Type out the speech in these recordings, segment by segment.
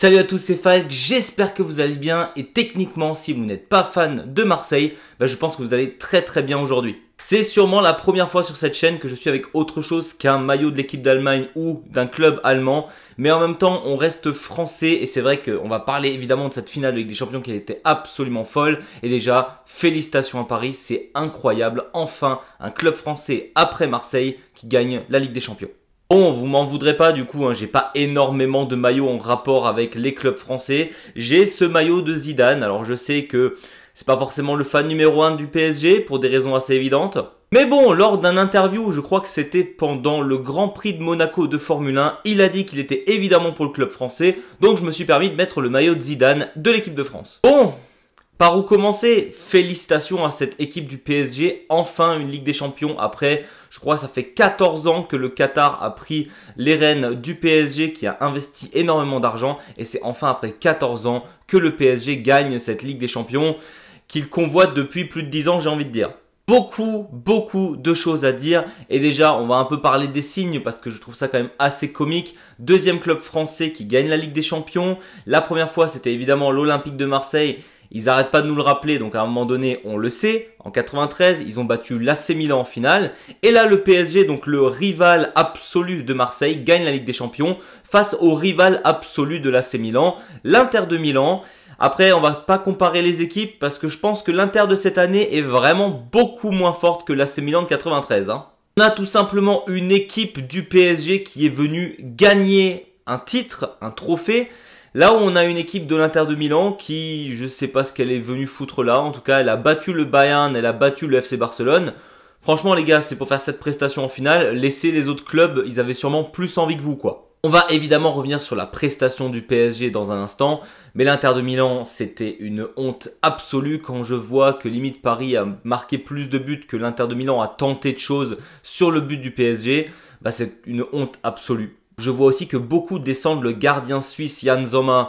Salut à tous, c'est Falk, j'espère que vous allez bien et techniquement si vous n'êtes pas fan de Marseille, je pense que vous allez très bien aujourd'hui. C'est sûrement la première fois sur cette chaîne que je suis avec autre chose qu'un maillot de l'équipe d'Allemagne ou d'un club allemand, mais en même temps on reste français et c'est vrai qu'on va parler évidemment de cette finale de Ligue des Champions qui a été absolument folle et déjà félicitations à Paris, c'est incroyable, enfin un club français après Marseille qui gagne la Ligue des Champions. Bon, vous m'en voudrez pas du coup, j'ai pas énormément de maillots en rapport avec les clubs français. J'ai ce maillot de Zidane, alors je sais que c'est pas forcément le fan numéro 1 du PSG pour des raisons assez évidentes. Mais bon, lors d'un interview, je crois que c'était pendant le Grand Prix de Monaco de Formule 1, il a dit qu'il était évidemment pour le club français, donc je me suis permis de mettre le maillot de Zidane de l'équipe de France. Bon, par où commencer? Félicitations à cette équipe du PSG, enfin une Ligue des Champions après, je crois que ça fait 14 ans que le Qatar a pris les rênes du PSG qui a investi énormément d'argent et c'est enfin après 14 ans que le PSG gagne cette Ligue des Champions qu'il convoite depuis plus de 10 ans, j'ai envie de dire. Beaucoup de choses à dire et déjà on va un peu parler des signes parce que je trouve ça quand même assez comique. Deuxième club français qui gagne la Ligue des Champions, la première fois c'était évidemment l'Olympique de Marseille. Ils n'arrêtent pas de nous le rappeler, donc à un moment donné, on le sait. En 93, ils ont battu l'AC Milan en finale. Et là, le PSG, donc le rival absolu de Marseille, gagne la Ligue des Champions face au rival absolu de l'AC Milan, l'Inter de Milan. Après, on va pas comparer les équipes parce que je pense que l'Inter de cette année est vraiment beaucoup moins forte que l'AC Milan de 93. On a tout simplement une équipe du PSG qui est venue gagner un titre, un trophée. Là où on a une équipe de l'Inter de Milan qui, je sais pas ce qu'elle est venue foutre là, en tout cas elle a battu le Bayern, elle a battu le FC Barcelone. Franchement les gars, c'est pour faire cette prestation en finale, laissez les autres clubs, ils avaient sûrement plus envie que vous quoi. On va évidemment revenir sur la prestation du PSG dans un instant, mais l'Inter de Milan c'était une honte absolue quand je vois que limite Paris a marqué plus de buts que l'Inter de Milan a tenté de choses sur le but du PSG, c'est une honte absolue. Je vois aussi que beaucoup descendent le gardien suisse Yann Sommer.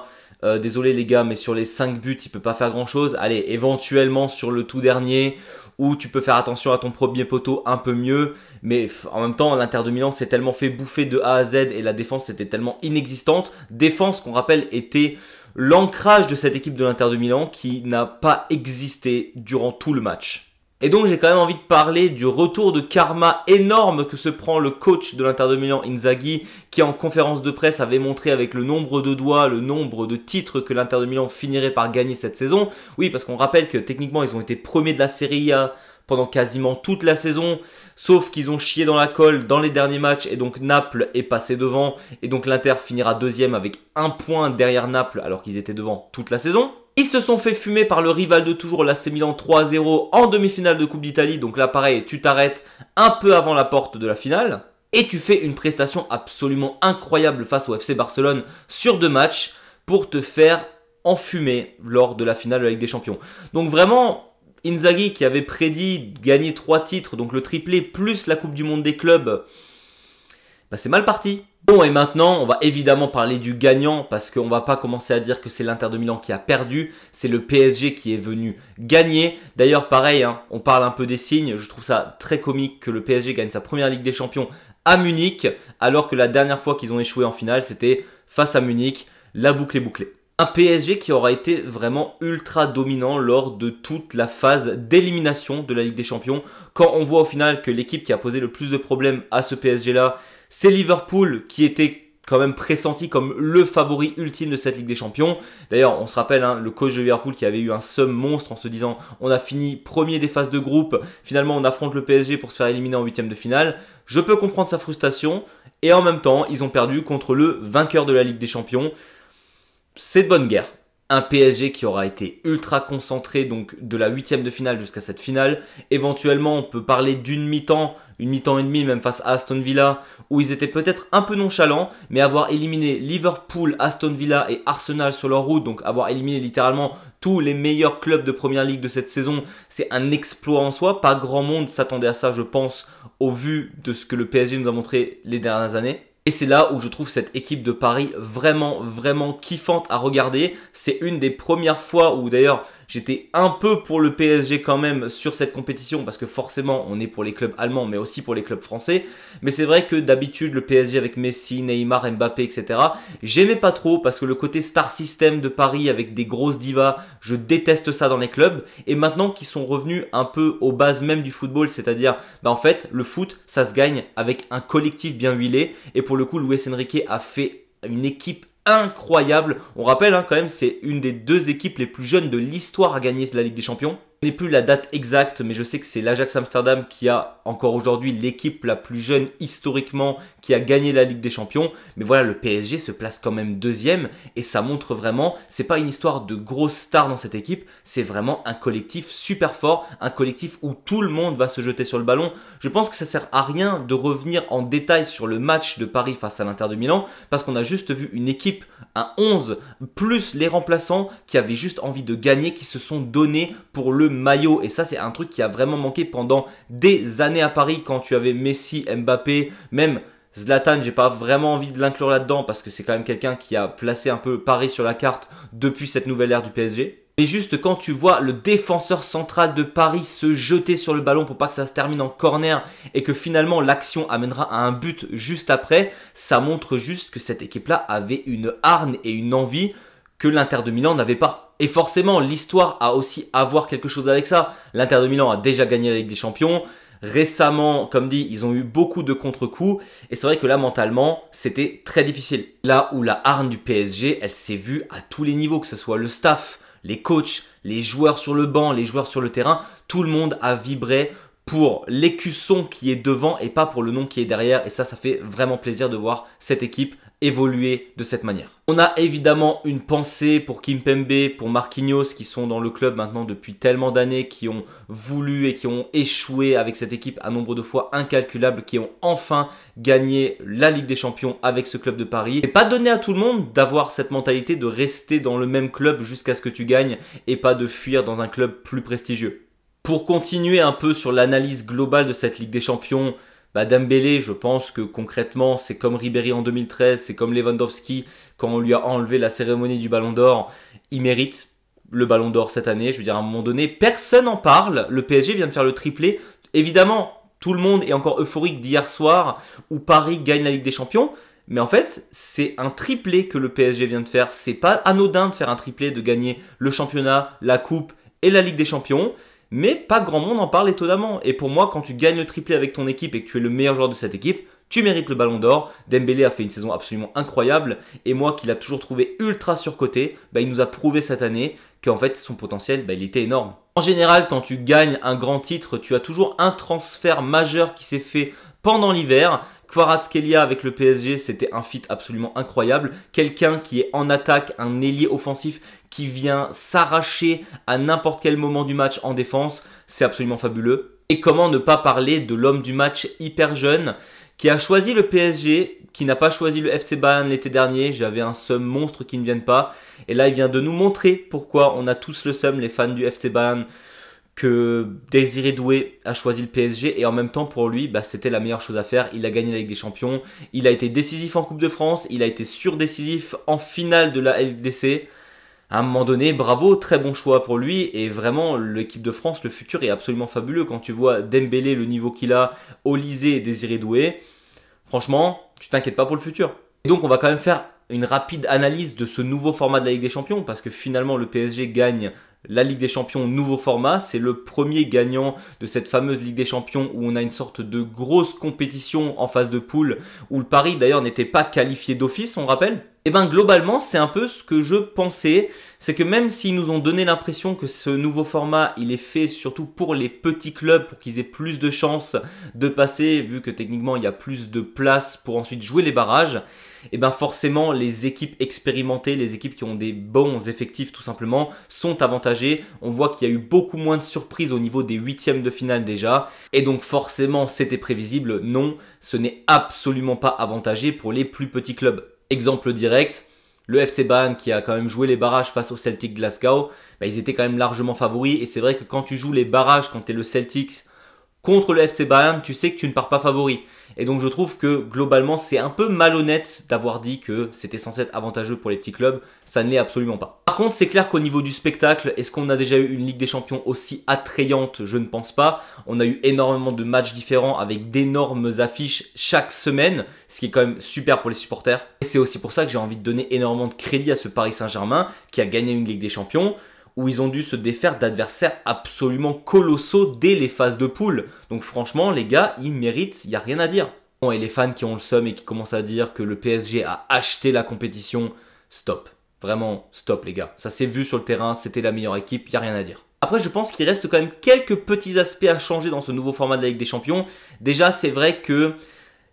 Désolé les gars, mais sur les 5 buts, il peut pas faire grand chose. Allez, éventuellement sur le tout dernier, où tu peux faire attention à ton premier poteau un peu mieux. Mais en même temps, l'Inter de Milan s'est tellement fait bouffer de A à Z et la défense était tellement inexistante. Défense qu'on rappelle était l'ancrage de cette équipe de l'Inter de Milan qui n'a pas existé durant tout le match. Et donc j'ai quand même envie de parler du retour de karma énorme que se prend le coach de l'Inter de Milan, Inzaghi, qui en conférence de presse avait montré avec le nombre de doigts, le nombre de titres que l'Inter de Milan finirait par gagner cette saison. Oui, parce qu'on rappelle que techniquement ils ont été premiers de la Serie A pendant quasiment toute la saison, sauf qu'ils ont chié dans la colle dans les derniers matchs et donc Naples est passé devant et donc l'Inter finira deuxième avec 1 point derrière Naples alors qu'ils étaient devant toute la saison. Ils se sont fait fumer par le rival de toujours, l'AC Milan 3-0 en demi-finale de Coupe d'Italie. Donc là, pareil, tu t'arrêtes un peu avant la porte de la finale. Et tu fais une prestation absolument incroyable face au FC Barcelone sur 2 matchs pour te faire enfumer lors de la finale de la Ligue des Champions. Donc vraiment, Inzaghi qui avait prédit gagner 3 titres, donc le triplé plus la Coupe du Monde des clubs, c'est mal parti. Bon et maintenant on va évidemment parler du gagnant parce qu'on va pas commencer à dire que c'est l'Inter de Milan qui a perdu, c'est le PSG qui est venu gagner. D'ailleurs pareil, on parle un peu des signes, je trouve ça très comique que le PSG gagne sa première Ligue des Champions à Munich alors que la dernière fois qu'ils ont échoué en finale c'était face à Munich, la boucle est bouclée. Un PSG qui aura été vraiment ultra dominant lors de toute la phase d'élimination de la Ligue des Champions quand on voit au final que l'équipe qui a posé le plus de problèmes à ce PSG là c'est Liverpool qui était quand même pressenti comme le favori ultime de cette Ligue des Champions. D'ailleurs, on se rappelle, le coach de Liverpool qui avait eu un seum monstre en se disant on a fini premier des phases de groupe, finalement on affronte le PSG pour se faire éliminer en 8e de finale. Je peux comprendre sa frustration et en même temps, ils ont perdu contre le vainqueur de la Ligue des Champions. C'est de bonne guerre. Un PSG qui aura été ultra concentré donc de la 8e de finale jusqu'à cette finale. Éventuellement, on peut parler d'une mi-temps, une mi-temps et demie même face à Aston Villa où ils étaient peut-être un peu nonchalants, mais avoir éliminé Liverpool, Aston Villa et Arsenal sur leur route, donc avoir éliminé littéralement tous les meilleurs clubs de Première Ligue de cette saison, c'est un exploit en soi. Pas grand monde s'attendait à ça, je pense, au vu de ce que le PSG nous a montré les dernières années. Et c'est là où je trouve cette équipe de Paris vraiment kiffante à regarder. C'est une des premières fois où d'ailleurs J'étais un peu pour le PSG quand même sur cette compétition parce que forcément on est pour les clubs allemands mais aussi pour les clubs français. Mais c'est vrai que d'habitude le PSG avec Messi, Neymar, Mbappé, etc. j'aimais pas trop parce que le côté star system de Paris avec des grosses divas, je déteste ça dans les clubs. Et maintenant qu'ils sont revenus un peu aux bases même du football, c'est-à-dire en fait le foot ça se gagne avec un collectif bien huilé. Et pour le coup Luis Enrique a fait une équipe incroyable. On rappelle quand même, c'est une des 2 équipes les plus jeunes de l'histoire à gagner la Ligue des Champions. Je n'ai plus la date exacte, mais je sais que c'est l'Ajax Amsterdam qui a encore aujourd'hui l'équipe la plus jeune historiquement qui a gagné la Ligue des Champions. Mais voilà, le PSG se place quand même 2e et ça montre vraiment, c'est pas une histoire de grosses stars dans cette équipe, c'est vraiment un collectif super fort, un collectif où tout le monde va se jeter sur le ballon. Je pense que ça sert à rien de revenir en détail sur le match de Paris face à l'Inter de Milan parce qu'on a juste vu une équipe, un 11 plus les remplaçants qui avaient juste envie de gagner, qui se sont donnés pour le maillot. Et ça c'est un truc qui a vraiment manqué pendant des années à Paris quand tu avais Messi, Mbappé, même Zlatan, j'ai pas vraiment envie de l'inclure là-dedans parce que c'est quand même quelqu'un qui a placé un peu Paris sur la carte depuis cette nouvelle ère du PSG. Mais juste quand tu vois le défenseur central de Paris se jeter sur le ballon pour pas que ça se termine en corner et que finalement l'action amènera à un but juste après, ça montre juste que cette équipe-là avait une hargne et une envie que l'Inter de Milan n'avait pas. Et forcément, l'histoire a aussi à voir quelque chose avec ça. L'Inter de Milan a déjà gagné la Ligue des Champions. Récemment, comme dit, ils ont eu beaucoup de contre-coups. Et c'est vrai que là, mentalement, c'était très difficile. Là où la hargne du PSG, elle s'est vue à tous les niveaux, que ce soit le staff, les coachs, les joueurs sur le banc, les joueurs sur le terrain, tout le monde a vibré pour l'écusson qui est devant et pas pour le nom qui est derrière. Et ça fait vraiment plaisir de voir cette équipe évoluer de cette manière. On a évidemment une pensée pour Kimpembe, pour Marquinhos qui sont dans le club maintenant depuis tellement d'années, qui ont voulu et qui ont échoué avec cette équipe un nombre de fois incalculable, qui ont enfin gagné la Ligue des Champions avec ce club de Paris. C'est pas donné à tout le monde d'avoir cette mentalité de rester dans le même club jusqu'à ce que tu gagnes et pas de fuir dans un club plus prestigieux. Pour continuer un peu sur l'analyse globale de cette Ligue des Champions, Dembélé, je pense que concrètement, c'est comme Ribéry en 2013, c'est comme Lewandowski quand on lui a enlevé la cérémonie du Ballon d'Or. Il mérite le Ballon d'Or cette année. Je veux dire, à un moment donné, personne n'en parle. Le PSG vient de faire le triplé. Évidemment, tout le monde est encore euphorique d'hier soir où Paris gagne la Ligue des Champions. Mais en fait, c'est un triplé que le PSG vient de faire. C'est pas anodin de faire un triplé, de gagner le championnat, la coupe et la Ligue des Champions. Mais pas grand monde en parle étonnamment. Et pour moi, quand tu gagnes le triplé avec ton équipe et que tu es le meilleur joueur de cette équipe, tu mérites le Ballon d'Or. Dembélé a fait une saison absolument incroyable. Et moi, qui l'a toujours trouvé ultra surcoté, il nous a prouvé cette année qu'en fait, son potentiel, il était énorme. En général, quand tu gagnes un grand titre, tu as toujours un transfert majeur qui s'est fait pendant l'hiver. Kvaratskhelia avec le PSG, c'était un feat absolument incroyable. Quelqu'un qui est en attaque, un ailier offensif qui vient s'arracher à n'importe quel moment du match en défense, c'est absolument fabuleux. Et comment ne pas parler de l'homme du match hyper jeune qui a choisi le PSG, qui n'a pas choisi le FC Bayern l'été dernier. J'avais un seum monstre qui ne vienne pas. Et là, il vient de nous montrer pourquoi on a tous le seum, les fans du FC Bayern, que Désiré Doué a choisi le PSG et en même temps pour lui c'était la meilleure chose à faire. Il a gagné la Ligue des Champions, il a été décisif en Coupe de France, il a été surdécisif en finale de la LDC. À un moment donné, bravo, très bon choix pour lui et vraiment l'équipe de France, le futur est absolument fabuleux quand tu vois Dembélé, le niveau qu'il a, Olise et Désiré Doué. Franchement, tu t'inquiètes pas pour le futur. Et donc on va quand même faire une rapide analyse de ce nouveau format de la Ligue des Champions parce que finalement le PSG gagne la Ligue des Champions nouveau format, c'est le premier gagnant de cette fameuse Ligue des Champions où on a une sorte de grosse compétition en phase de poule où le Paris d'ailleurs n'était pas qualifié d'office, on rappelle. Et globalement c'est un peu ce que je pensais, c'est que même s'ils nous ont donné l'impression que ce nouveau format il est fait surtout pour les petits clubs pour qu'ils aient plus de chances de passer vu que techniquement il y a plus de place pour ensuite jouer les barrages, et forcément les équipes expérimentées, les équipes qui ont des bons effectifs tout simplement sont avantagées. On voit qu'il y a eu beaucoup moins de surprises au niveau des huitièmes de finale déjà et donc forcément c'était prévisible. Non, ce n'est absolument pas avantagé pour les plus petits clubs. Exemple direct, le FC Bayern qui a quand même joué les barrages face au Celtic Glasgow, ils étaient quand même largement favoris et c'est vrai que quand tu joues les barrages, quand tu es le Celtics, contre le FC Bayern, tu sais que tu ne pars pas favori. Et donc je trouve que globalement c'est un peu malhonnête d'avoir dit que c'était censé être avantageux pour les petits clubs, ça ne l'est absolument pas. Par contre c'est clair qu'au niveau du spectacle, est-ce qu'on a déjà eu une Ligue des Champions aussi attrayante? Je ne pense pas. On a eu énormément de matchs différents avec d'énormes affiches chaque semaine, ce qui est quand même super pour les supporters. Et c'est aussi pour ça que j'ai envie de donner énormément de crédit à ce Paris Saint-Germain qui a gagné une Ligue des Champions, où ils ont dû se défaire d'adversaires absolument colossaux dès les phases de poule. Donc franchement, les gars, ils méritent, il n'y a rien à dire. Bon, et les fans qui ont le seum et qui commencent à dire que le PSG a acheté la compétition, stop. Vraiment, stop les gars. Ça s'est vu sur le terrain, c'était la meilleure équipe, il n'y a rien à dire. Après, je pense qu'il reste quand même quelques petits aspects à changer dans ce nouveau format de la Ligue des Champions. Déjà, c'est vrai que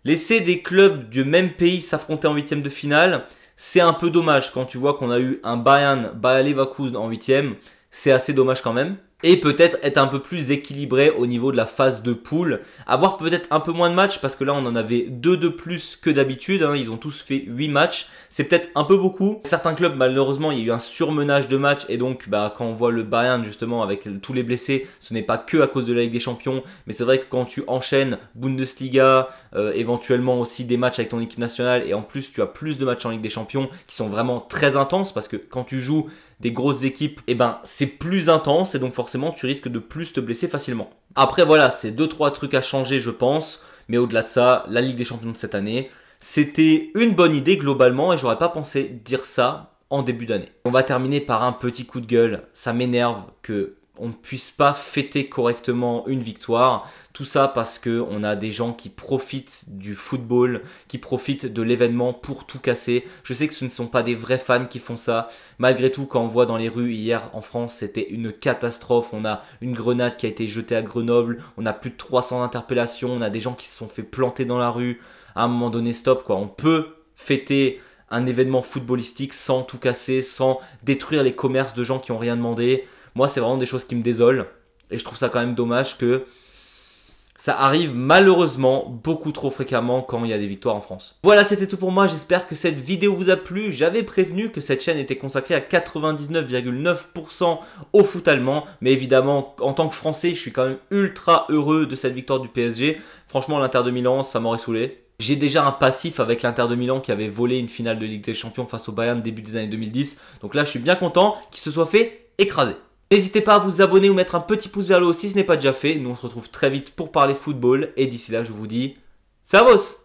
laisser des clubs du même pays s'affronter en huitième de finale, c'est un peu dommage quand tu vois qu'on a eu un Bayern Bayer Leverkusen en huitième. C'est assez dommage quand même. Et peut-être être un peu plus équilibré au niveau de la phase de poule. Avoir peut-être un peu moins de matchs parce que là on en avait 2 de plus que d'habitude. Ils ont tous fait 8 matchs. C'est peut-être un peu beaucoup. Certains clubs malheureusement il y a eu un surmenage de matchs. Et donc quand on voit le Bayern justement avec tous les blessés, ce n'est pas que à cause de la Ligue des Champions. Mais c'est vrai que quand tu enchaînes Bundesliga, éventuellement aussi des matchs avec ton équipe nationale. Et en plus tu as plus de matchs en Ligue des Champions qui sont vraiment très intenses. Parce que quand tu joues des grosses équipes, c'est plus intense et donc forcément tu risques de plus te blesser facilement. Après voilà, c'est 2-3 trucs à changer je pense, mais au-delà de ça, la Ligue des Champions de cette année, c'était une bonne idée globalement et j'aurais pas pensé dire ça en début d'année. On va terminer par un petit coup de gueule, ça m'énerve que on ne puisse pas fêter correctement une victoire. Tout ça parce qu'on a des gens qui profitent du football, qui profitent de l'événement pour tout casser. Je sais que ce ne sont pas des vrais fans qui font ça. Malgré tout, quand on voit dans les rues hier en France, c'était une catastrophe. On a une grenade qui a été jetée à Grenoble. On a plus de 300 interpellations. On a des gens qui se sont fait planter dans la rue. À un moment donné, stop quoi. On peut fêter un événement footballistique sans tout casser, sans détruire les commerces de gens qui n'ont rien demandé. Moi, c'est vraiment des choses qui me désolent. Et je trouve ça quand même dommage que ça arrive malheureusement beaucoup trop fréquemment quand il y a des victoires en France. Voilà, c'était tout pour moi. J'espère que cette vidéo vous a plu. J'avais prévenu que cette chaîne était consacrée à 99,9% au foot allemand. Mais évidemment, en tant que Français, je suis quand même ultra heureux de cette victoire du PSG. Franchement, l'Inter de Milan, ça m'aurait saoulé. J'ai déjà un passif avec l'Inter de Milan qui avait volé une finale de Ligue des Champions face au Bayern début des années 2010. Donc là, je suis bien content qu'il se soit fait écraser. N'hésitez pas à vous abonner ou mettre un petit pouce vers le haut si ce n'est pas déjà fait. Nous on se retrouve très vite pour parler football. Et d'ici là, je vous dis, servus!